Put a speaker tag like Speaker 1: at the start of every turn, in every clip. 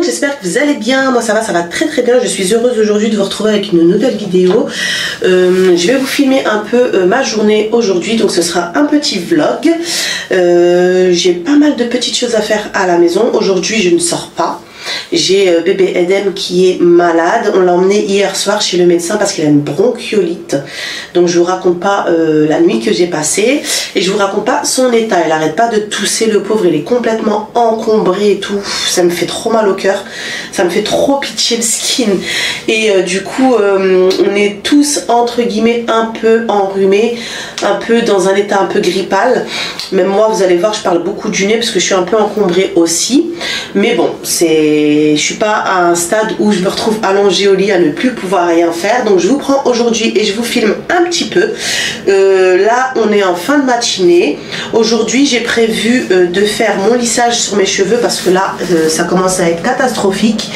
Speaker 1: j'espère que vous allez bien. Moi ça va très très bien. Je suis heureuse aujourd'hui de vous retrouver avec une nouvelle vidéo. Je vais vous filmer un peu ma journée aujourd'hui, donc ce sera un petit vlog. J'ai pas mal de petites choses à faire à la maison. Aujourd'hui je ne sors pas. J'ai bébé Edem qui est malade. On l'a emmené hier soir chez le médecin parce qu'il a une bronchiolite. Donc je vous raconte pas la nuit que j'ai passée. Et je vous raconte pas son état. Il arrête pas de tousser, le pauvre. Il est complètement encombré et tout. Ça me fait trop mal au cœur. Ça me fait trop pitié le skin. Et du coup on est tous entre guillemets un peu enrhumés. Un peu dans un état un peu grippal. Même moi vous allez voir, je parle beaucoup du nez parce que je suis un peu encombrée aussi. Mais bon, je suis pas à un stade où je me retrouve allongée au lit à ne plus pouvoir rien faire. Donc je vous prends aujourd'hui et je vous filme un petit peu. Là on est en fin de matinée. Aujourd'hui j'ai prévu de faire mon lissage sur mes cheveux parce que là ça commence à être catastrophique.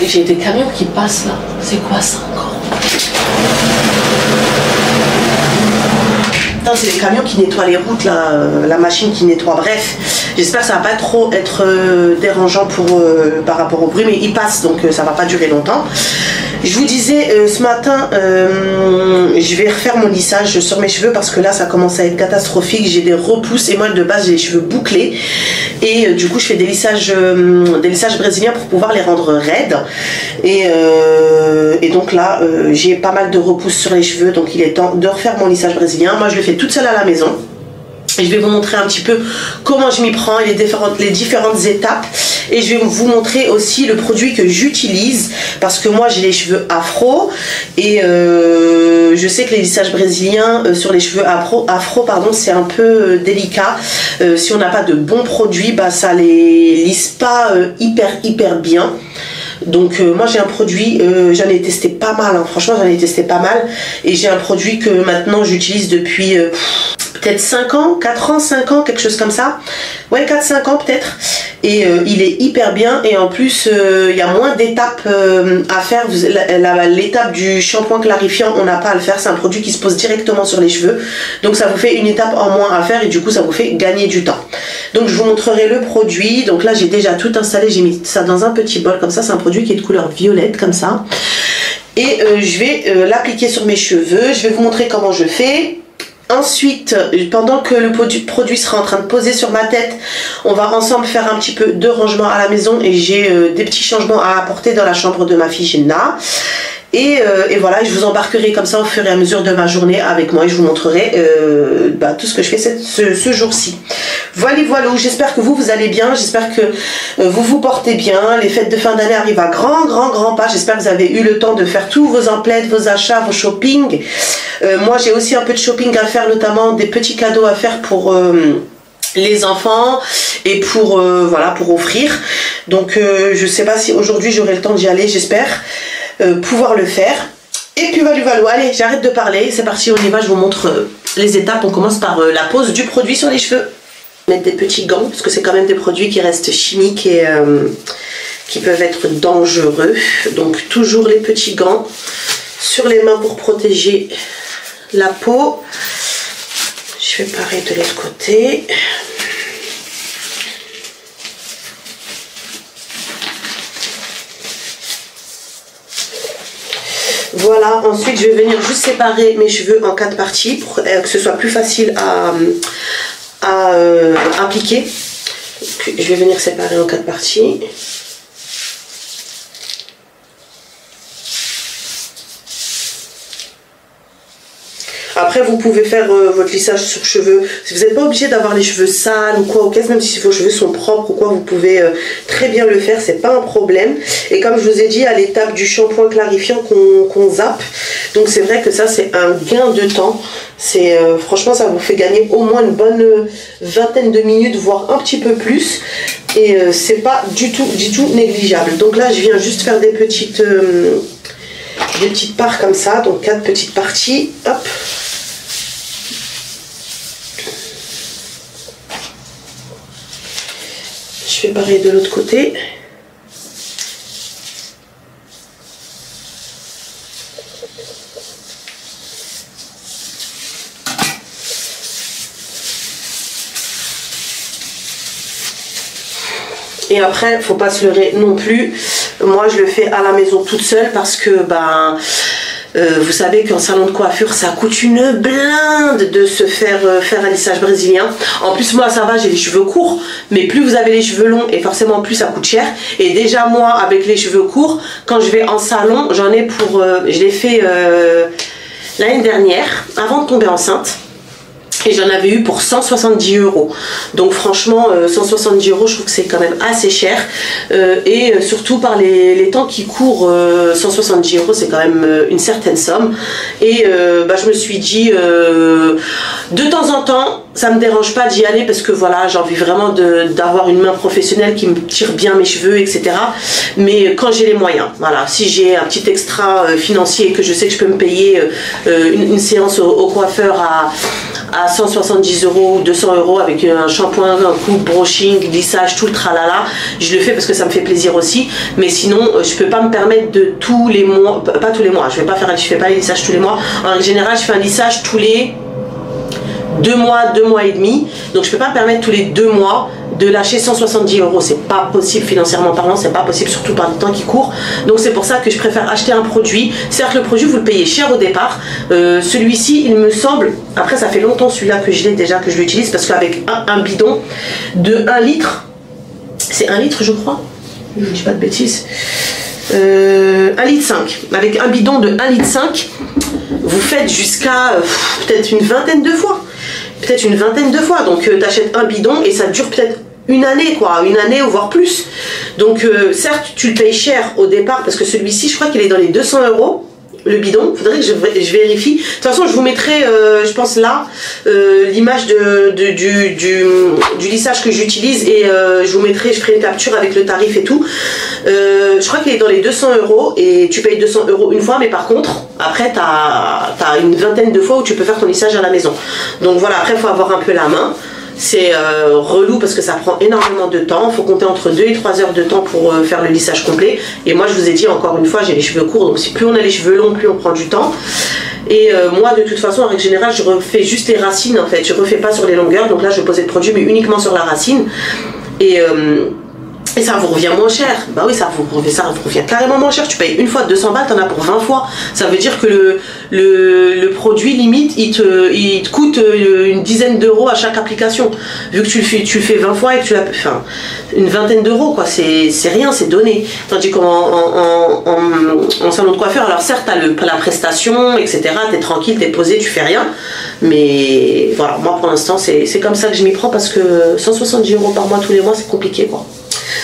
Speaker 1: J'ai des camions qui passent là. C'est quoi ça encore? C'est les camions qui nettoient les routes, là, la machine qui nettoie. Bref, j'espère que ça va pas trop être dérangeant par rapport au bruit, mais il passe donc ça va pas durer longtemps. Je vous disais ce matin, je vais refaire mon lissage sur mes cheveux parce que là ça commence à être catastrophique. J'ai des repousses et moi de base j'ai les cheveux bouclés et du coup je fais des lissages brésiliens pour pouvoir les rendre raides. Et donc là j'ai pas mal de repousses sur les cheveux, donc il est temps de refaire mon lissage brésilien. Moi je le fais toute seule à la maison. Et je vais vous montrer un petit peu comment je m'y prends et les différentes étapes. Et je vais vous montrer aussi le produit que j'utilise. Parce que moi j'ai les cheveux afro. Et je sais que les lissages brésiliens sur les cheveux afro pardon, c'est un peu délicat. Si on n'a pas de bons produits, bah, ça les lisse pas hyper bien. Donc moi j'ai un produit, j'en ai testé pas mal, hein. Franchement j'en ai testé pas mal. Et j'ai un produit que maintenant j'utilise depuis peut-être 5 ans, 4 ans, 5 ans, quelque chose comme ça. Ouais, 4-5 ans peut-être. Et il est hyper bien. Et en plus, il y a moins d'étapes à faire. L'étape du shampoing clarifiant, on n'a pas à le faire. C'est un produit qui se pose directement sur les cheveux. Donc ça vous fait une étape en moins à faire. Et du coup, ça vous fait gagner du temps. Donc je vous montrerai le produit. Donc là, j'ai déjà tout installé. J'ai mis ça dans un petit bol comme ça. C'est un produit qui est de couleur violette comme ça. Et je vais l'appliquer sur mes cheveux. Je vais vous montrer comment je fais. Ensuite, pendant que le produit sera en train de poser sur ma tête, on va ensemble faire un petit peu de rangement à la maison et j'ai des petits changements à apporter dans la chambre de ma fille Jenna. Et voilà, je vous embarquerai comme ça au fur et à mesure de ma journée avec moi et je vous montrerai tout ce que je fais ce jour-ci. Voilà, j'espère que vous allez bien, j'espère que vous vous portez bien. Les fêtes de fin d'année arrivent à grand pas. J'espère que vous avez eu le temps de faire tous vos emplettes, vos achats, vos shopping. Moi j'ai aussi un peu de shopping à faire, notamment des petits cadeaux à faire pour les enfants et pour offrir. Donc je sais pas si aujourd'hui j'aurai le temps d'y aller, j'espère pouvoir le faire. Et puis voilà, allez, j'arrête de parler, c'est parti, on y va, je vous montre les étapes. On commence par la pose du produit sur les cheveux. Mettre des petits gants parce que c'est quand même des produits qui restent chimiques et qui peuvent être dangereux. Donc toujours les petits gants sur les mains pour protéger la peau. Je fais pareil de l'autre côté. Voilà, ensuite je vais venir juste séparer mes cheveux en 4 parties pour que ce soit plus facile à appliquer. Donc, je vais venir séparer en 4 parties. Après vous pouvez faire votre lissage sur cheveux. Si vous n'êtes pas obligé d'avoir les cheveux sales ou quoi, même si vos cheveux sont propres ou quoi, vous pouvez très bien le faire, c'est pas un problème. Et comme je vous ai dit, à l'étape du shampoing clarifiant qu'on zappe. Donc c'est vrai que ça c'est un gain de temps. Franchement ça vous fait gagner au moins une bonne vingtaine de minutes, voire un petit peu plus. Et c'est pas du tout négligeable. Donc là je viens juste faire des petites parts comme ça, donc 4 petites parties. Hop. Je fais pareil de l'autre côté. Et après, faut pas se leurrer non plus. Moi, je le fais à la maison toute seule parce que, vous savez qu'un salon de coiffure, ça coûte une blinde de se faire faire un lissage brésilien. En plus, moi, ça va, j'ai les cheveux courts. Mais plus vous avez les cheveux longs, et forcément, plus ça coûte cher. Et déjà, moi, avec les cheveux courts, quand je vais en salon, j'en ai pour... je l'ai fait l'année dernière, avant de tomber enceinte. Et j'en avais eu pour 170 €. Donc franchement, 170 €, je trouve que c'est quand même assez cher. Et surtout par les temps qui courent, 170 €, c'est quand même une certaine somme. Et je me suis dit, de temps en temps, ça me dérange pas d'y aller parce que voilà, j'ai envie vraiment d'avoir une main professionnelle qui me tire bien mes cheveux, etc. Mais quand j'ai les moyens, voilà, si j'ai un petit extra financier et que je sais que je peux me payer une séance au coiffeur à 170 € ou 200 € avec un shampoing, un coupe, brushing, lissage, tout le tralala, je le fais parce que ça me fait plaisir aussi. Mais sinon, je peux pas me permettre de tous les mois, pas tous les mois, je fais pas les lissages tous les mois. En général, je fais un lissage tous les 2 mois, 2 mois et demi. Donc je peux pas me permettre tous les 2 mois de lâcher 170 €. C'est pas possible financièrement parlant, c'est pas possible, surtout par le temps qui court. Donc c'est pour ça que je préfère acheter un produit. Certes, le produit, vous le payez cher au départ. Celui-ci, il me semble, après ça fait longtemps celui-là que je l'ai déjà, que je l'utilise, parce qu'avec un bidon de 1 litre, c'est 1 litre je crois, je dis pas de bêtises, 1,5 litre. Avec un bidon de 1,5 litre, vous faites jusqu'à peut-être une vingtaine de fois. Donc tu achètes un bidon et ça dure peut-être une année, quoi, une année ou voire plus. Donc certes, tu le payes cher au départ parce que celui-ci, je crois qu'il est dans les 200 € le bidon. Faudrait que je vérifie. De toute façon, je vous mettrai, je pense là, l'image du lissage que j'utilise et je vous mettrai, je ferai une capture avec le tarif et tout. Je crois qu'il est dans les 200 € et tu payes 200 € une fois, mais par contre, après, tu as une vingtaine de fois où tu peux faire ton lissage à la maison. Donc voilà, après, il faut avoir un peu la main. C'est relou parce que ça prend énormément de temps. Il faut compter entre 2 et 3 heures de temps pour faire le lissage complet. Et moi, je vous ai dit, encore une fois, j'ai les cheveux courts. Donc, plus on a les cheveux longs, plus on prend du temps. Et moi, de toute façon, en règle générale, je refais juste les racines, en fait. Je refais pas sur les longueurs. Donc là, je vais poser le produit, mais uniquement sur la racine. Et ça vous revient moins cher. Bah oui, ça vous revient carrément moins cher. Tu payes une fois 200 balles, t'en as pour 20 fois. Ça veut dire que le produit limite, il te coûte une dizaine d'euros à chaque application. Vu que tu le fais 20 fois et que tu l'as, enfin, une vingtaine d'euros, quoi. C'est rien, c'est donné. Tandis qu'en salon de coiffeur, alors certes, t'as la prestation, etc. T'es tranquille, t'es posé, tu fais rien. Mais voilà, moi pour l'instant, c'est comme ça que je m'y prends parce que 170 € par mois tous les mois, c'est compliqué, quoi.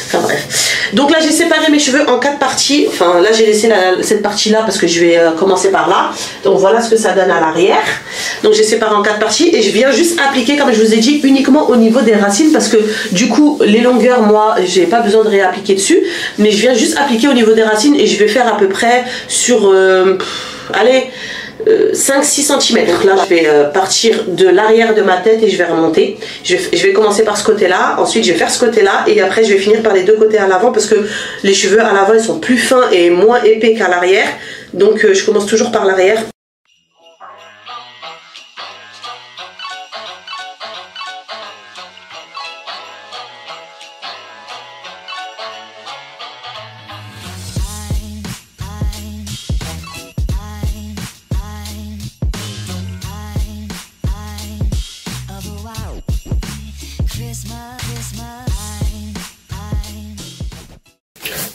Speaker 1: Enfin bref. Donc là j'ai séparé mes cheveux en 4 parties. Enfin là j'ai laissé cette partie là parce que je vais commencer par là. Donc voilà ce que ça donne à l'arrière. Donc j'ai séparé en 4 parties et je viens juste appliquer, comme je vous ai dit, uniquement au niveau des racines parce que du coup les longueurs, moi j'ai pas besoin de réappliquer dessus, mais je viens juste appliquer au niveau des racines et je vais faire à peu près sur allez, 5-6 cm. Donc là je vais partir de l'arrière de ma tête et je vais remonter. Je vais commencer par ce côté là, ensuite je vais faire ce côté là et après je vais finir par les deux côtés à l'avant parce que les cheveux à l'avant ils sont plus fins et moins épais qu'à l'arrière. Donc je commence toujours par l'arrière.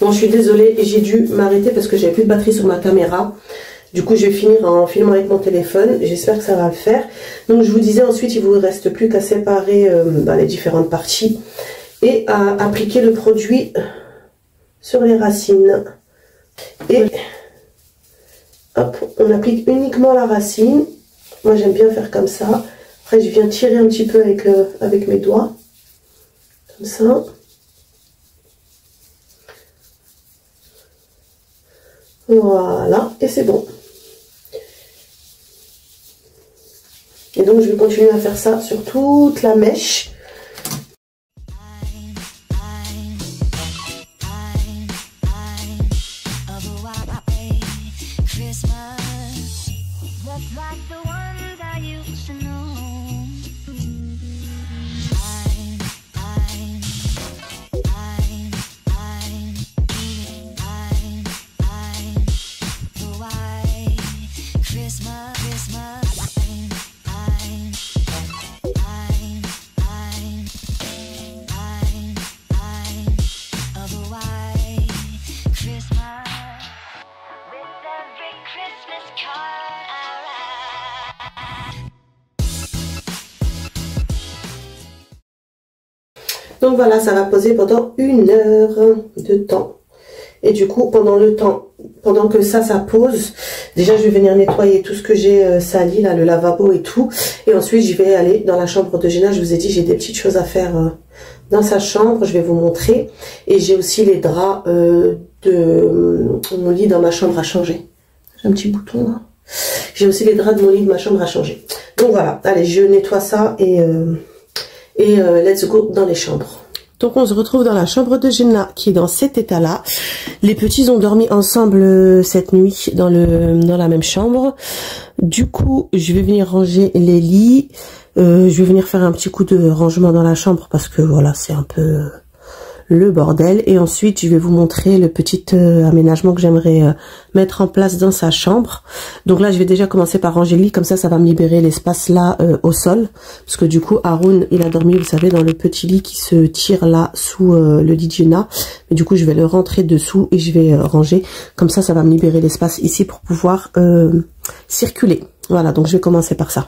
Speaker 1: Bon, je suis désolée, j'ai dû m'arrêter parce que j'avais plus de batterie sur ma caméra. Du coup, je vais finir en filmant avec mon téléphone. J'espère que ça va le faire. Donc, je vous disais, ensuite, il vous reste plus qu'à séparer les différentes parties et à appliquer le produit sur les racines. Et hop, on applique uniquement la racine. Moi, j'aime bien faire comme ça. Après, je viens tirer un petit peu avec mes doigts. Comme ça. Voilà, et c'est bon. Et donc, je vais continuer à faire ça sur toute la mèche. Donc voilà, ça va poser pendant 1 heure de temps. Et du coup, pendant que ça pose, déjà je vais venir nettoyer tout ce que j'ai sali, là, le lavabo et tout. Et ensuite, je vais aller dans la chambre de Jenna. Je vous ai dit, j'ai des petites choses à faire dans sa chambre. Je vais vous montrer. Et j'ai aussi les draps de mon lit dans ma chambre à changer. J'ai un petit bouton là. J'ai aussi les draps de mon lit de ma chambre à changer. Donc voilà, allez, je nettoie ça et let's go dans les chambres. Donc on se retrouve dans la chambre de Jenna qui est dans cet état-là. Les petits ont dormi ensemble cette nuit dans la même chambre. Du coup, je vais venir ranger les lits. Je vais venir faire un petit coup de rangement dans la chambre parce que voilà, c'est un peu le bordel. Et ensuite, je vais vous montrer le petit aménagement que j'aimerais mettre en place dans sa chambre. Donc là, je vais déjà commencer par ranger le lit. Comme ça va me libérer l'espace là au sol. Parce que du coup, Haroun, il a dormi, vous savez, dans le petit lit qui se tire là sous le lit de Jenna. Mais du coup, je vais le rentrer dessous et je vais ranger. Comme ça va me libérer l'espace ici pour pouvoir circuler. Voilà, donc je vais commencer par ça.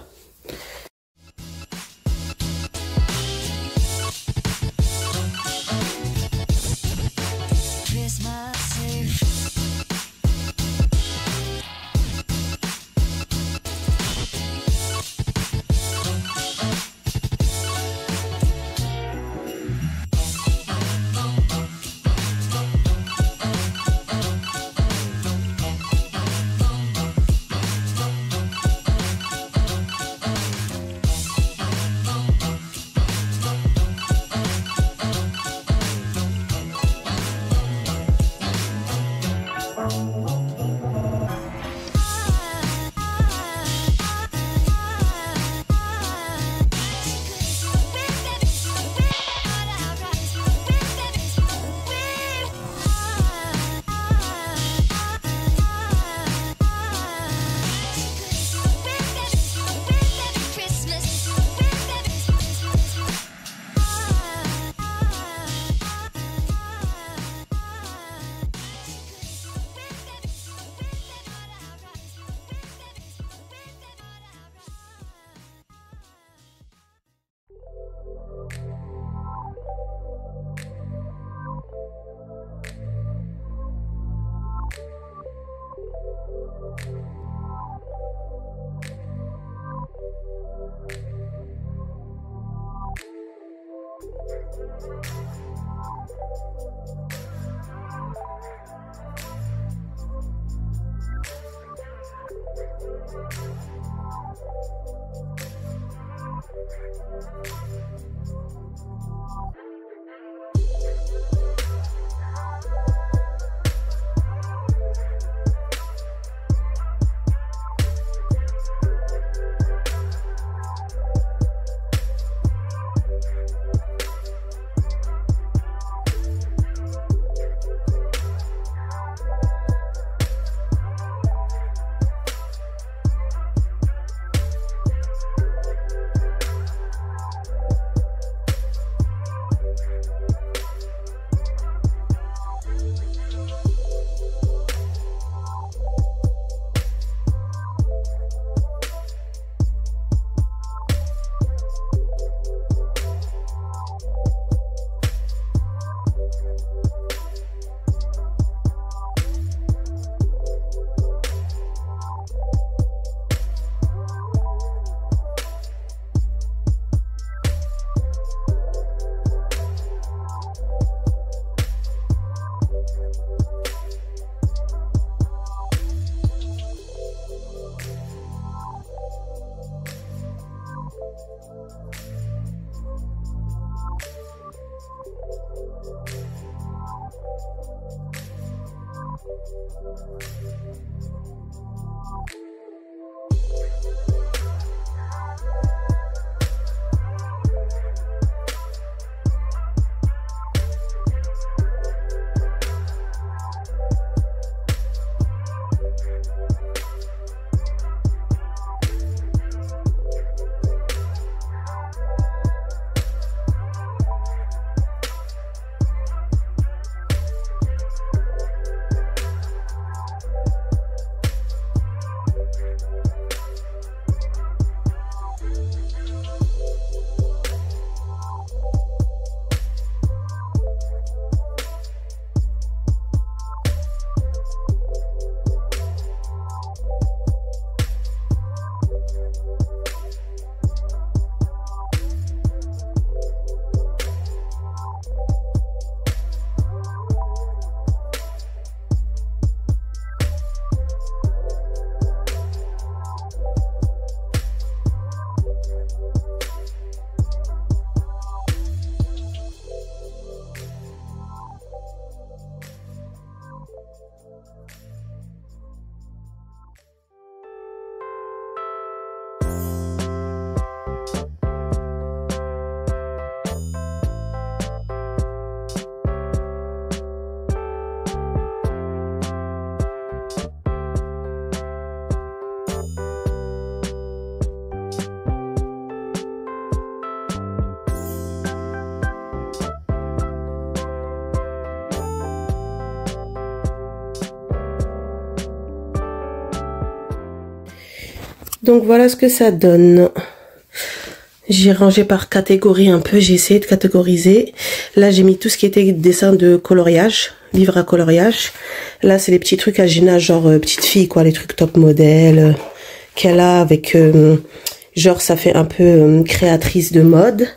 Speaker 1: Donc voilà ce que ça donne. J'ai rangé par catégorie un peu, j'ai essayé de catégoriser. Là j'ai mis tout ce qui était dessin de coloriage, livre à coloriage. Là c'est les petits trucs à Gina, genre petite fille quoi, les trucs top modèle qu'elle a avec, genre ça fait un peu créatrice de mode.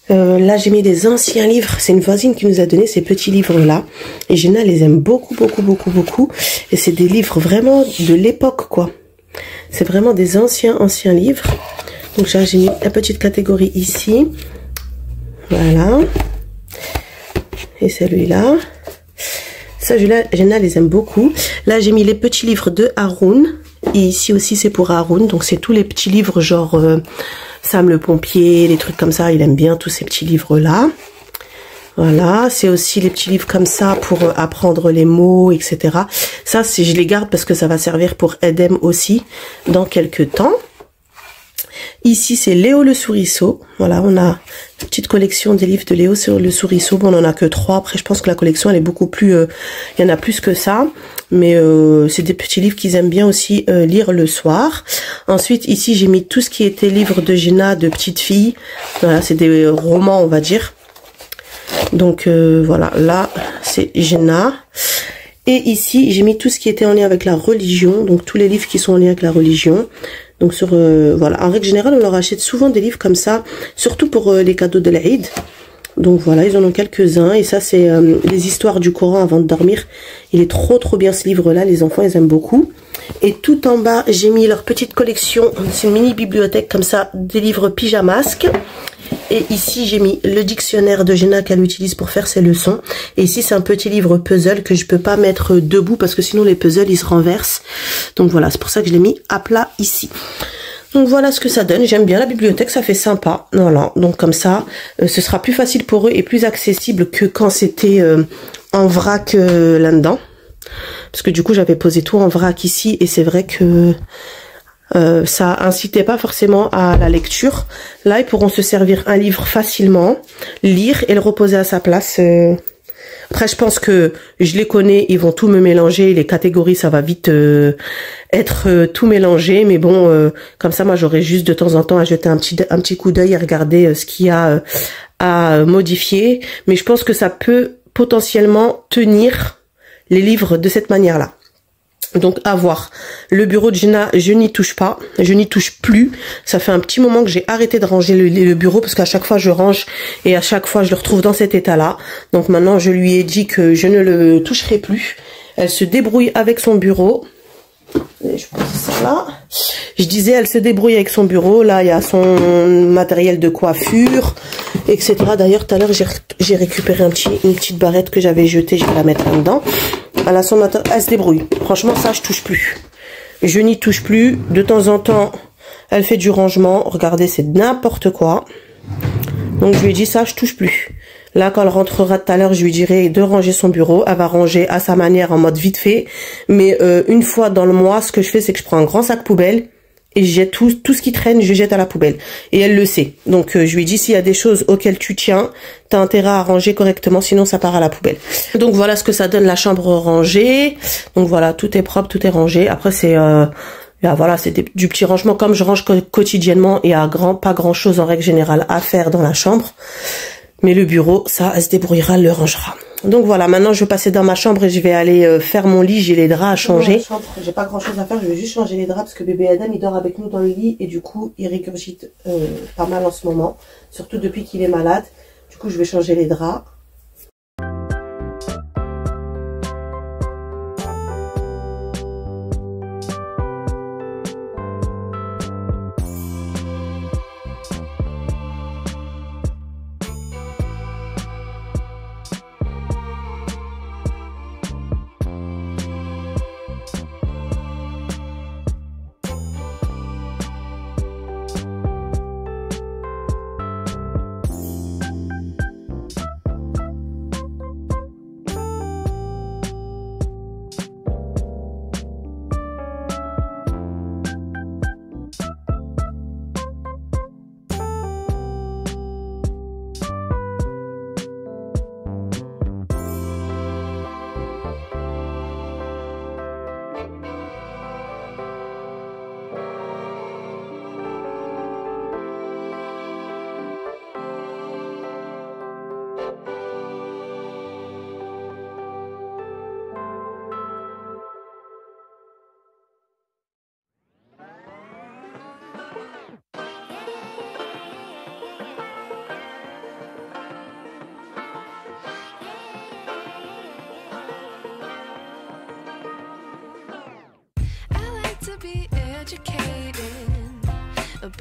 Speaker 1: Là j'ai mis des anciens livres, c'est une voisine qui nous a donné ces petits livres là. Et Gina les aime beaucoup. Et c'est des livres vraiment de l'époque quoi. C'est vraiment des anciens livres. Donc j'ai mis la petite catégorie ici. Voilà. Et celui-là. Ça, Gina les aime beaucoup. Là, j'ai mis les petits livres de Haroun. Et ici aussi, c'est pour Haroun. Donc, c'est tous les petits livres genre Sam le pompier, les trucs comme ça. Il aime bien tous ces petits livres-là. Voilà. C'est aussi les petits livres comme ça pour apprendre les mots, etc. Ça, je les garde parce que ça va servir pour Edem aussi dans quelques temps. Ici, c'est Léo le Souriceau. Voilà, on a une petite collection des livres de Léo sur le Souriceau. Bon, on en a que 3. Après, je pense que la collection, elle est beaucoup plus... il y en a plus que ça. Mais c'est des petits livres qu'ils aiment bien aussi lire le soir. Ensuite, ici, j'ai mis tout ce qui était livres de Gina, de petites filles. Voilà, c'est des romans, on va dire. Donc, voilà, là, c'est Gina. Et ici, j'ai mis tout ce qui était en lien avec la religion. Donc, tous les livres qui sont en lien avec la religion. Donc sur voilà, en règle générale, on leur achète souvent des livres comme ça, surtout pour les cadeaux de l'Aïd. Donc voilà, ils en ont quelques-uns et ça c'est les histoires du Coran avant de dormir. Il est trop bien ce livre-là, les enfants ils aiment beaucoup. Et tout en bas, j'ai mis leur petite collection, c'est une mini bibliothèque comme ça, des livres pyjamasques. Et ici, j'ai mis le dictionnaire de Gina qu'elle utilise pour faire ses leçons. Et ici, c'est un petit livre puzzle que je peux pas mettre debout parce que sinon les puzzles, ils se renversent. Donc voilà, c'est pour ça que je l'ai mis à plat ici. Donc voilà ce que ça donne. J'aime bien la bibliothèque, ça fait sympa. Voilà, donc comme ça, ce sera plus facile pour eux et plus accessible que quand c'était en vrac là-dedans. Parce que du coup, j'avais posé tout en vrac ici et c'est vrai que... ça incitait pas forcément à la lecture. Là, ils pourront se servir un livre facilement, lire et le reposer à sa place. Après, je pense que je les connais, ils vont tout me mélanger. Les catégories, ça va vite être tout mélangé. Mais bon, comme ça, moi, j'aurais juste de temps en temps à jeter un petit coup d'œil et regarder ce qu'il y a à modifier. Mais je pense que ça peut potentiellement tenir les livres de cette manière-là. Donc à voir. Le bureau de Gina, je n'y touche pas, je n'y touche plus. Ça fait un petit moment que j'ai arrêté de ranger le bureau parce qu'à chaque fois je range et à chaque fois je le retrouve dans cet état-là. Donc maintenant je lui ai dit que je ne le toucherai plus. Elle se débrouille avec son bureau. Et je pose ça là. Je disais elle se débrouille avec son bureau. Là il y a son matériel de coiffure, etc. D'ailleurs tout à l'heure j'ai récupéré une petite barrette que j'avais jetée. Je vais la mettre là-dedans. Elle se débrouille. Franchement, ça, je touche plus. Je n'y touche plus. De temps en temps, elle fait du rangement. Regardez, c'est n'importe quoi. Donc, je lui ai dit ça, je touche plus. Là, quand elle rentrera tout à l'heure, je lui dirai de ranger son bureau. Elle va ranger à sa manière, en mode vite fait. Mais une fois dans le mois, ce que je fais, c'est que je prends un grand sac poubelle et je jette tout ce qui traîne, je jette à la poubelle. Et elle le sait. Donc, je lui dis, s'il y a des choses auxquelles tu tiens, t'as intérêt à ranger correctement, sinon ça part à la poubelle. Donc, voilà ce que ça donne, la chambre rangée. Donc, voilà, tout est propre, tout est rangé. Après, c'est... voilà, c'est du petit rangement. Comme je range quotidiennement, il y a pas grand chose en règle générale à faire dans la chambre. Mais le bureau, ça, elle se débrouillera, elle le rangera. Donc voilà, maintenant je vais passer dans ma chambre et je vais aller faire mon lit. J'ai les draps à changer. J'ai pas grand chose à faire, je vais juste changer les draps parce que bébé Adam il dort avec nous dans le lit et du coup il régurgite pas mal en ce moment. Surtout depuis qu'il est malade. Du coup je vais changer les draps.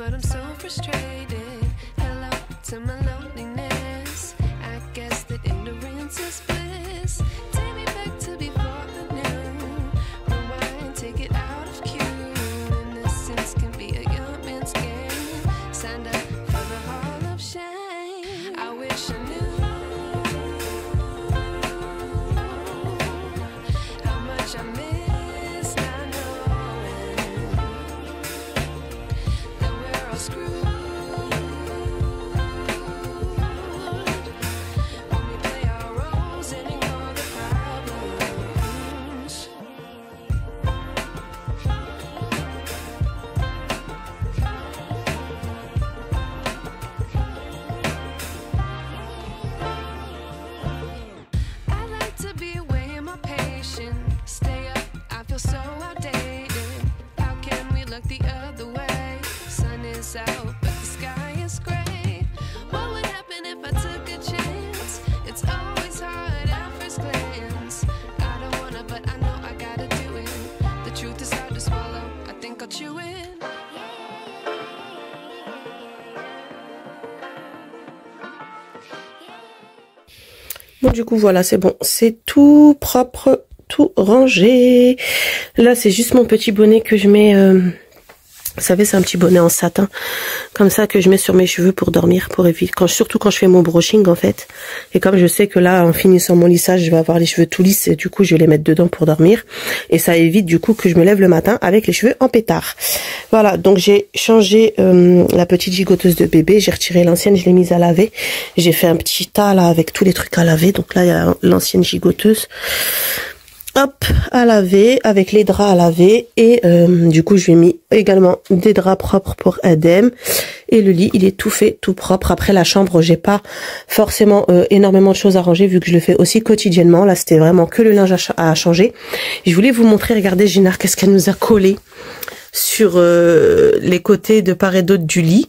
Speaker 2: but I'm so frustrated. Hello to my loneliness. I guess that ignorance is bliss. Take me back to before I knew. Rewind, take it out of cue. Innocence can be a young man's game. Signed up for the hall of shame. I wish I knew how much I miss not knowing that we're all screwed when we play our roles and ignore the problems. I like to be away in my patience. Stay up, I feel so outdated. How can we look the other way? Sun is out, but the sky is gray. What would happen if I took a chance? It's always hard at first glance. I don't wanna, but I know I gotta do it. The truth is hard to swallow, I think I'll chew it.
Speaker 1: Bon, du coup, voilà, c'est bon. C'est tout propre, tout rangé. Là, c'est juste mon petit bonnet que je mets... vous savez, c'est un petit bonnet en satin. Comme ça, que je mets sur mes cheveux pour dormir, pour éviter... surtout quand je fais mon brushing, en fait. Et comme je sais que là, en finissant mon lissage, je vais avoir les cheveux tout lisses. Et du coup, je vais les mettre dedans pour dormir. Et ça évite, du coup, que je me lève le matin avec les cheveux en pétard. Voilà, donc j'ai changé la petite gigoteuse de bébé. J'ai retiré l'ancienne, je l'ai mise à laver. J'ai fait un petit tas, là, avec tous les trucs à laver. Donc là, il y a l'ancienne gigoteuse. Hop, à laver, avec les draps à laver. Et du coup, je lui ai mis également des draps propres pour Adem. Et le lit, il est tout fait, tout propre. Après, la chambre, j'ai pas forcément énormément de choses à ranger, vu que je le fais aussi quotidiennement. Là, c'était vraiment que le linge à changer. Je voulais vous montrer, regardez, Gina, qu'est-ce qu'elle nous a collé sur les côtés de part et d'autre du lit.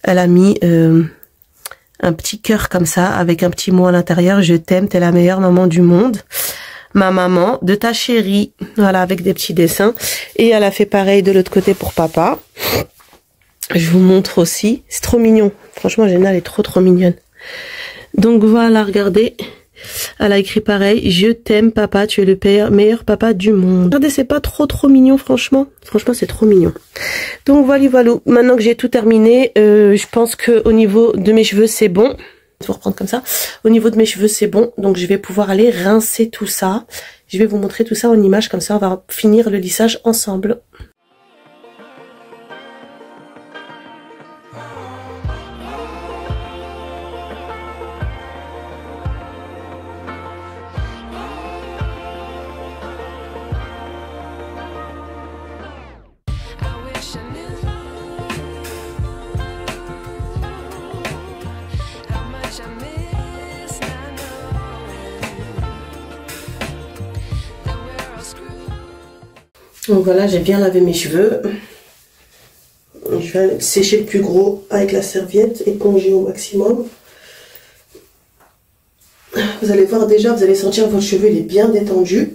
Speaker 1: Elle a mis... un petit cœur comme ça, avec un petit mot à l'intérieur. Je t'aime, t'es la meilleure maman du monde. Ma maman, de ta chérie. Voilà, avec des petits dessins. Et elle a fait pareil de l'autre côté pour papa. Je vous montre aussi. C'est trop mignon. Franchement, Jenna, elle est trop mignonne. Donc voilà, regardez. Elle a écrit pareil. Je t'aime, papa. Tu es le meilleur papa du monde. Regardez, c'est pas trop mignon, franchement. Franchement, c'est trop mignon. Donc voilà. Maintenant que j'ai tout terminé, je pense que au niveau de mes cheveux, c'est bon. Je vais reprendre comme ça. Au niveau de mes cheveux, c'est bon. Donc, je vais pouvoir aller rincer tout ça. Je vais vous montrer tout ça en image. Comme ça, on va finir le lissage ensemble. Donc voilà, j'ai bien lavé mes cheveux. Je vais sécher le plus gros avec la serviette, éponger au maximum. Vous allez voir déjà, vous allez sentir que votre cheveu il est bien détendu.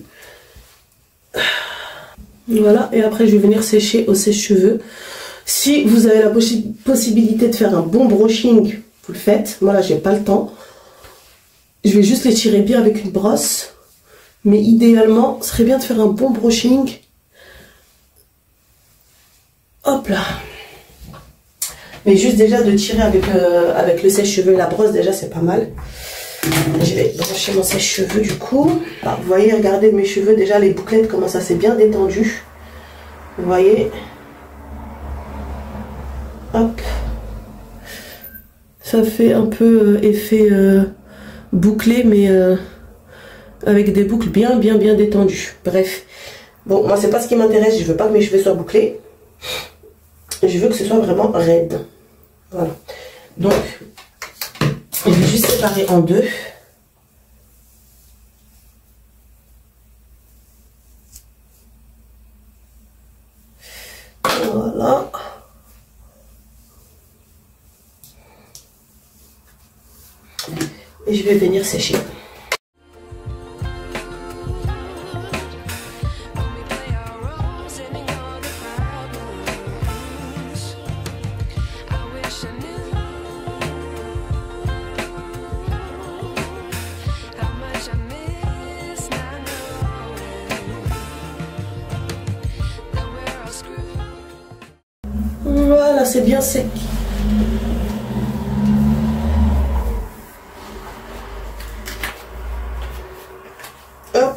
Speaker 1: Voilà, et après je vais venir sécher au sèche-cheveux. Si vous avez la possibilité de faire un bon brushing, vous le faites. Moi là, j'ai pas le temps. Je vais juste les tirer bien avec une brosse. Mais idéalement, ce serait bien de faire un bon brushing. Hop là. Mais juste déjà de tirer avec le sèche-cheveux et la brosse, déjà c'est pas mal. Je vais brancher mon sèche-cheveux du coup. Alors, vous voyez, regardez mes cheveux, déjà les bouclettes, comment ça s'est bien détendu. Vous voyez. Hop. Ça fait un peu effet bouclé, mais avec des boucles bien détendues. Bref. Bon, moi c'est pas ce qui m'intéresse, je veux pas que mes cheveux soient bouclés. Je veux que ce soit vraiment raide. Voilà. Donc, je vais juste séparer en deux. Voilà. Et je vais venir sécher. c'est bien sec. Hop.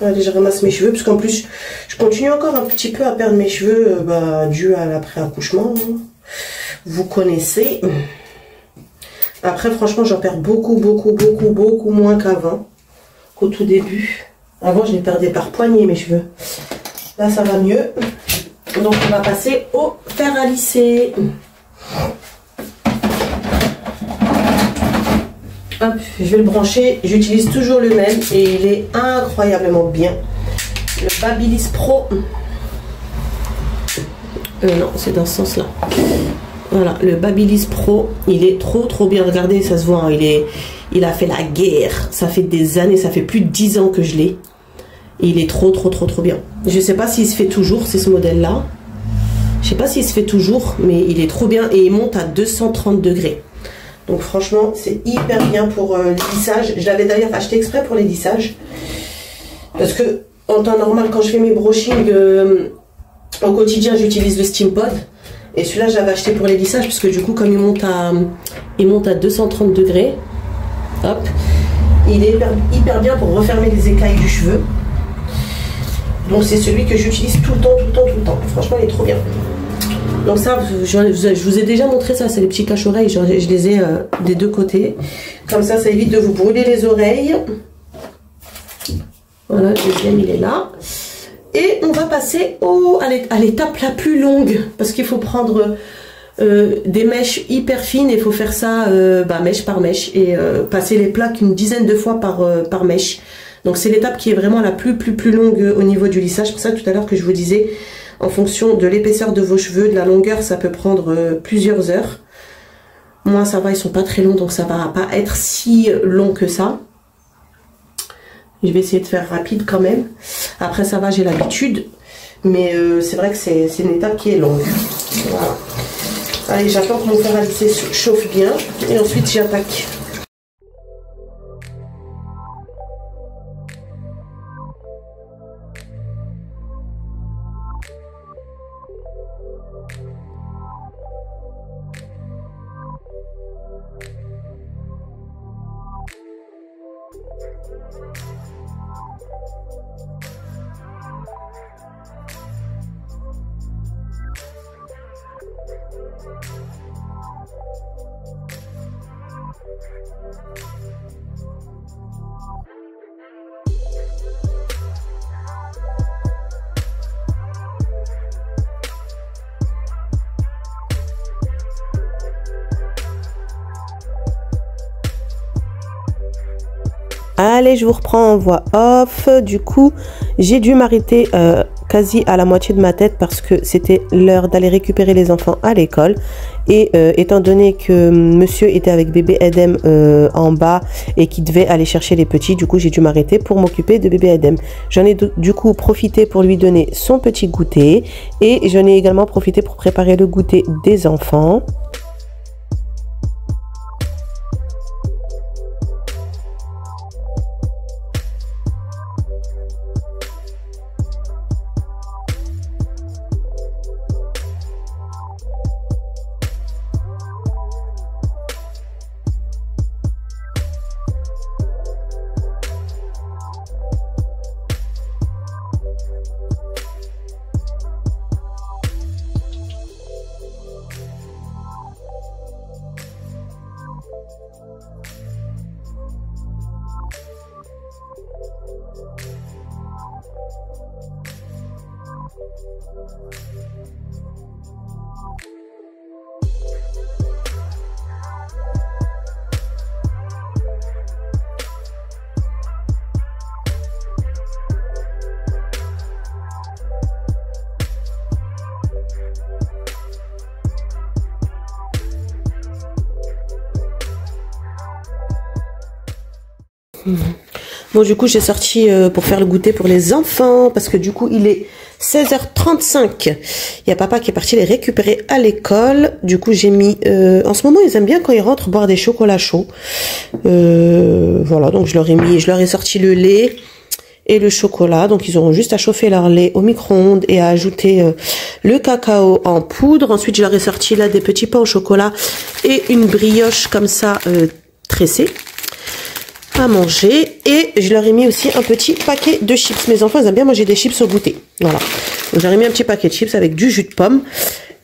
Speaker 1: Allez, je ramasse mes cheveux parce qu'en plus, je continue encore un petit peu à perdre mes cheveux dû à l'après-accouchement. Vous connaissez. Après, franchement, j'en perds beaucoup moins qu'avant. Qu'au tout début. Avant, je les perdais par poignée, mes cheveux. Là, ça va mieux. Donc, on va passer au fer à lisser. Hop, je vais le brancher. J'utilise toujours le même et il est incroyablement bien. Le Babyliss Pro. Non, c'est dans ce sens-là. Voilà, le Babyliss Pro, il est trop bien. Regardez, ça se voit, hein, il a fait la guerre. Ça fait des années, ça fait plus de 10 ans que je l'ai. Et il est trop bien. Je sais pas s'il se fait toujours, c'est ce modèle-là. Je sais pas s'il se fait toujours, mais il est trop bien et il monte à 230 degrés. Donc franchement, c'est hyper bien pour les lissages. Je l'avais d'ailleurs acheté exprès pour les lissages. Parce que en temps normal, quand je fais mes brushings au quotidien, j'utilise le Steam Pod. Et celui-là, j'avais acheté pour les lissages parce que du coup, comme il monte à 230 degrés, hop, il est hyper bien pour refermer les écailles du cheveu. Donc c'est celui que j'utilise tout le temps. Franchement, il est trop bien. Donc ça, je vous ai déjà montré ça, c'est les petits cache-oreilles. Je les ai des deux côtés. Comme ça, ça évite de vous brûler les oreilles. Voilà, le deuxième, il est là. Et on va passer à l'étape la plus longue. Parce qu'il faut prendre des mèches hyper fines. Et il faut faire ça mèche par mèche. Et passer les plaques une dizaine de fois par mèche. Donc c'est l'étape qui est vraiment la plus longue au niveau du lissage. C'est pour ça tout à l'heure que je vous disais, en fonction de l'épaisseur de vos cheveux, de la longueur, ça peut prendre plusieurs heures. Moi ça va, ils sont pas très longs, donc ça va pas être si long que ça. Je vais essayer de faire rapide quand même. Après ça va, j'ai l'habitude. Mais c'est vrai que c'est une étape qui est longue. Voilà. Allez, j'attends que mon fer à lisser chauffe bien. Et ensuite j'attaque. Allez, je vous reprends en voix off. Du coup, j'ai dû m'arrêter quasi à la moitié de ma tête parce que c'était l'heure d'aller récupérer les enfants à l'école. Et étant donné que monsieur était avec bébé Edem en bas et qu'il devait aller chercher les petits, du coup, j'ai dû m'arrêter pour m'occuper de bébé Edem. J'en ai du coup profité pour lui donner son petit goûter et j'en ai également profité pour préparer le goûter des enfants. Bon, du coup, j'ai sorti pour faire le goûter pour les enfants parce que du coup, il est 16h35. Il y a papa qui est parti les récupérer à l'école. Du coup, j'ai mis... en ce moment, ils aiment bien quand ils rentrent boire des chocolats chauds. Voilà, donc je leur ai sorti le lait et le chocolat. Donc ils auront juste à chauffer leur lait au micro-ondes et à ajouter le cacao en poudre. Ensuite je leur ai sorti là des petits pains au chocolat et une brioche comme ça tressée à manger. Et je leur ai mis aussi un petit paquet de chips. Mes enfants ils aiment bien manger des chips au goûter. Voilà. Donc j'ai mis un petit paquet de chips avec du jus de pomme.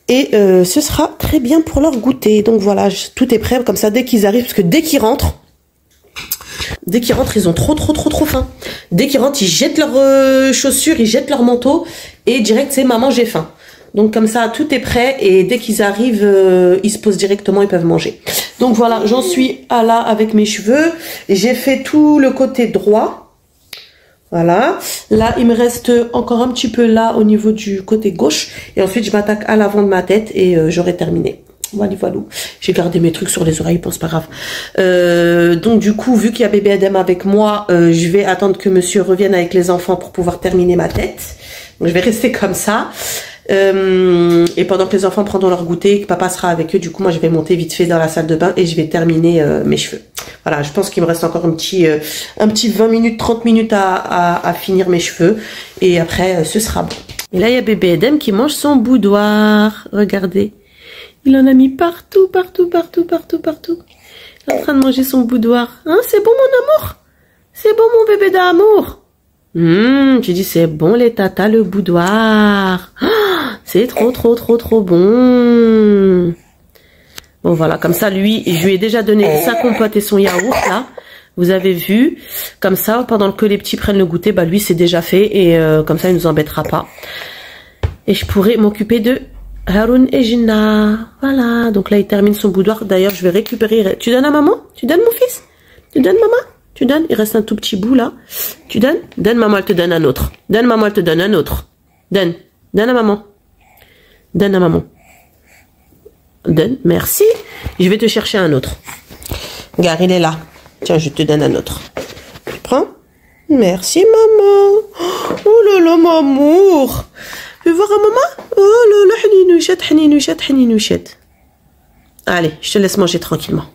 Speaker 1: Et ce sera très bien pour leur goûter. Donc voilà, tout est prêt comme ça dès qu'ils arrivent. Parce que dès qu'ils rentrent, ils ont trop faim. Dès qu'ils rentrent, ils jettent leurs chaussures, ils jettent leur manteau. Et direct, c'est maman, j'ai faim. Donc comme ça, tout est prêt. Et dès qu'ils arrivent, ils se posent directement, ils peuvent manger. Donc voilà, j'en suis à là avec mes cheveux. J'ai fait tout le côté droit. Voilà, là il me reste encore un petit peu là au niveau du côté gauche et ensuite je m'attaque à l'avant de ma tête et j'aurai terminé. Voilà, j'ai gardé mes trucs sur les oreilles, bon c'est pas grave. Donc du coup, vu qu'il y a bébé Adem avec moi, je vais attendre que monsieur revienne avec les enfants pour pouvoir terminer ma tête. Donc je vais rester comme ça. Et pendant que les enfants prendront leur goûter, que papa sera avec eux, du coup moi je vais monter vite fait dans la salle de bain et je vais terminer mes cheveux. Voilà, je pense qu'il me reste encore un petit 20 minutes, 30 minutes à finir mes cheveux et après ce sera bon. Et là il y a bébé Edem qui mange son boudoir, regardez. Il en a mis partout. Il est en train de manger son boudoir. Hein, c'est bon mon amour? C'est bon mon bébé d'amour? Tu dis c'est bon les tatas le boudoir. C'est trop bon. Bon voilà, comme ça lui, je lui ai déjà donné sa compote et son yaourt là. Vous avez vu, comme ça pendant que les petits prennent le goûter, bah lui c'est déjà fait et comme ça il nous embêtera pas. Et je pourrais m'occuper de Haroun et Gina. Voilà, donc là il termine son boudoir. D'ailleurs je vais récupérer. Tu donnes à maman? Tu donnes mon fils? Tu donnes maman? Tu donnes? Il reste un tout petit bout là. Tu donnes? Donne, maman elle te donne un autre. Donne, maman elle te donne un autre. Donne. Donne à maman. Donne à maman. Donne. Merci. Je vais te chercher un autre. Regarde, il est là. Tiens, je te donne un autre. Tu prends? Merci maman. Oh là là, mon amour. Tu veux voir à maman? Oh là là, haninouchette. Allez, je te laisse manger tranquillement.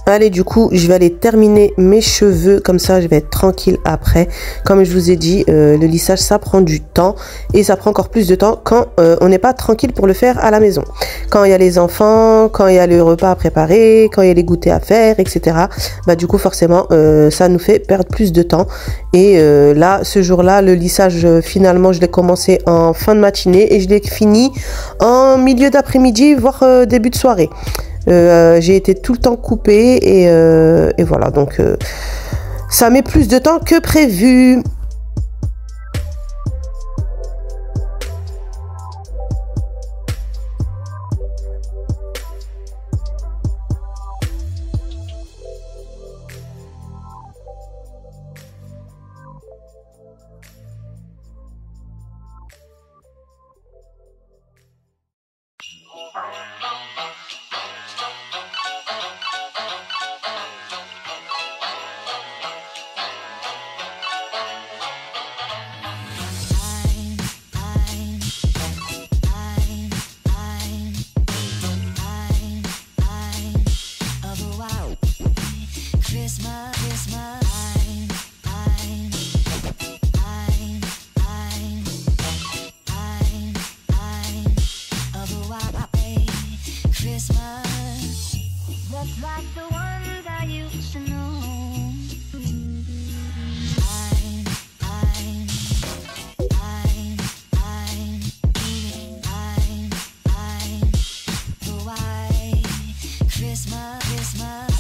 Speaker 1: Allez, du coup, je vais aller terminer mes cheveux. Comme ça, je vais être tranquille après. Comme je vous ai dit, le lissage, ça prend du temps. Et ça prend encore plus de temps quand on n'est pas tranquille pour le faire à la maison. Quand il y a les enfants, quand il y a le repas à préparer, quand il y a les goûters à faire, etc. Bah, du coup, forcément, ça nous fait perdre plus de temps. Et là, ce jour-là, le lissage, finalement, je l'ai commencé en fin de matinée. Et je l'ai fini en milieu d'après-midi, voire début de soirée. J'ai été tout le temps coupée et voilà, donc ça met plus de temps que prévu.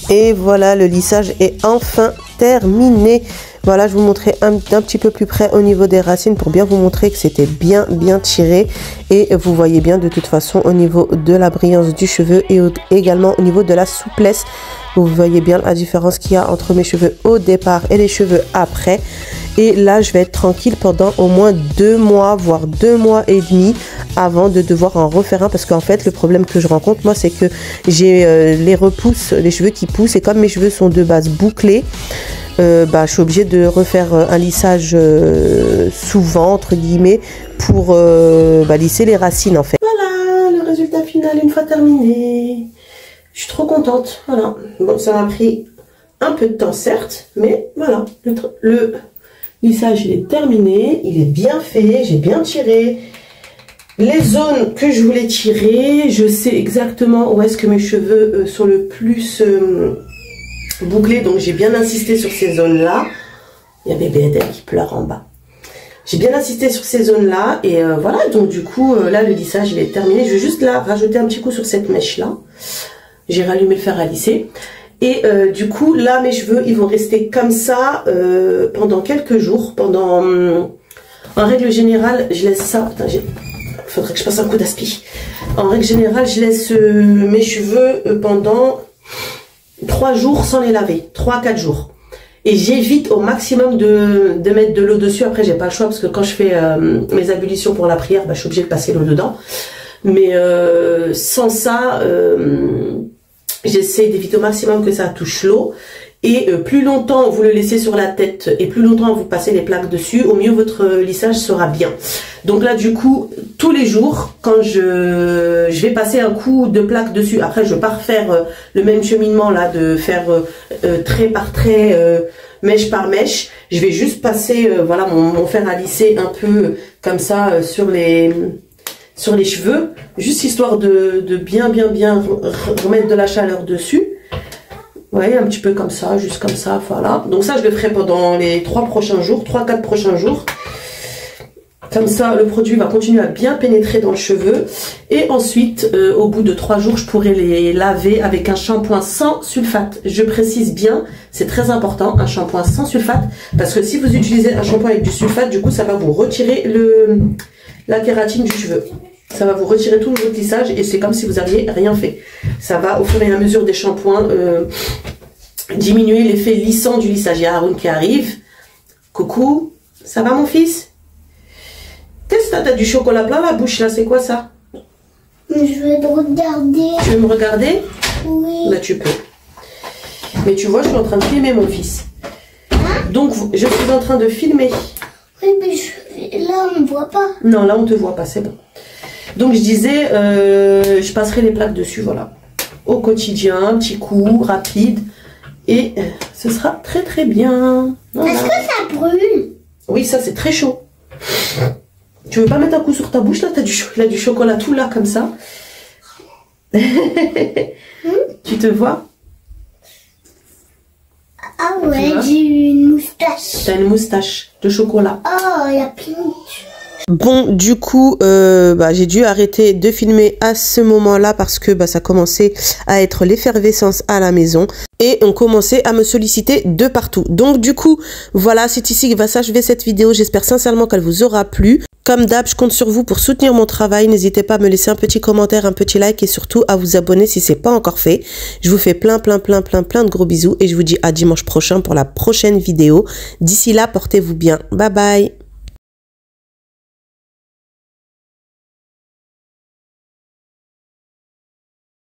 Speaker 1: Et voilà, le lissage est enfin terminé. Voilà, je vous montrais un petit peu plus près au niveau des racines pour bien vous montrer que c'était bien tiré. Et vous voyez bien de toute façon au niveau de la brillance du cheveu et également au niveau de la souplesse. Vous voyez bien la différence qu'il y a entre mes cheveux au départ et les cheveux après. Et là, je vais être tranquille pendant au moins 2 mois, voire 2 mois et demi avant de devoir en refaire un. Parce qu'en fait, le problème que je rencontre, moi, c'est que j'ai les cheveux qui poussent. Et comme mes cheveux sont de base bouclés, je suis obligée de refaire un lissage souvent, entre guillemets, pour lisser les racines, en fait. Voilà, le résultat final, une fois terminé. Je suis trop contente, voilà. Bon, ça m'a pris un peu de temps, certes, mais voilà, Lissage, il est terminé. Il est bien fait. J'ai bien tiré les zones que je voulais tirer. Je sais exactement où est-ce que mes cheveux sont le plus bouclés. Donc, j'ai bien insisté sur ces zones-là. Il y a bébé Adèle qui pleure en bas. J'ai bien insisté sur ces zones-là. Et voilà, donc du coup, là, le lissage, il est terminé. Je vais juste là rajouter un petit coup sur cette mèche-là. J'ai rallumé le fer à lisser. Et du coup, là, mes cheveux, ils vont rester comme ça pendant quelques jours. En règle générale, je laisse ça... Putain, faudrait que je passe un coup d'aspi. En règle générale, je laisse mes cheveux pendant 3 jours sans les laver. 3-4 jours. Et j'évite au maximum de mettre de l'eau dessus. Après, j'ai pas le choix parce que quand je fais mes ablutions pour la prière, bah, je suis obligée de passer l'eau dedans. Mais sans ça... j'essaie d'éviter au maximum que ça touche l'eau. Et plus longtemps vous le laissez sur la tête et plus longtemps vous passez les plaques dessus, au mieux votre lissage sera bien. Donc là du coup, tous les jours, quand je vais passer un coup de plaque dessus, après je vais pas refaire le même cheminement là, de faire trait par trait, mèche par mèche. Je vais juste passer voilà mon fer à lisser un peu comme ça sur les cheveux, juste histoire de bien remettre de la chaleur dessus. Vous voyez, un petit peu comme ça, juste comme ça, voilà. Donc ça, je le ferai pendant les 3-4 prochains jours. Comme ça, le produit va continuer à bien pénétrer dans le cheveu. Et ensuite, au bout de 3 jours, je pourrai les laver avec un shampoing sans sulfate. Je précise bien, c'est très important, un shampoing sans sulfate. Parce que si vous utilisez un shampoing avec du sulfate, du coup, ça va vous retirer la kératine du cheveu. Ça va vous retirer tout votre lissage et c'est comme si vous n'aviez rien fait. Ça va, au fur et à mesure des shampoings, diminuer l'effet lissant du lissage. Il y a Haroun qui arrive. Coucou, ça va mon fils? Qu'est-ce que t'as du chocolat plein la bouche là? C'est quoi ça?
Speaker 3: Je veux te regarder.
Speaker 1: Tu veux me regarder?
Speaker 3: Oui.
Speaker 1: Là tu peux. Mais tu vois, je suis en train de filmer mon fils. Donc, je suis en train de filmer.
Speaker 3: Oui, mais là on ne voit pas.
Speaker 1: Non, là on te voit pas, c'est bon. Donc je disais, je passerai les plaques dessus, voilà. Au quotidien, petit coup, rapide. Et ce sera très bien. Voilà.
Speaker 3: Est-ce que ça brûle?
Speaker 1: Oui, ça c'est très chaud. Tu veux pas mettre un coup sur ta bouche là? T'as du chocolat tout là comme ça. Tu te vois?
Speaker 3: Ah ouais, j'ai une moustache.
Speaker 1: T'as une moustache de chocolat.
Speaker 3: Oh, il y a plein de...
Speaker 1: Bon, du coup, j'ai dû arrêter de filmer à ce moment-là parce que ça commençait à être l'effervescence à la maison et on commençait à me solliciter de partout. Donc, du coup, voilà, c'est ici que va s'achever cette vidéo. J'espère sincèrement qu'elle vous aura plu. Comme d'hab, je compte sur vous pour soutenir mon travail. N'hésitez pas à me laisser un petit commentaire, un petit like et surtout à vous abonner si c'est pas encore fait. Je vous fais plein de gros bisous et je vous dis à dimanche prochain pour la prochaine vidéo. D'ici là, portez-vous bien. Bye bye.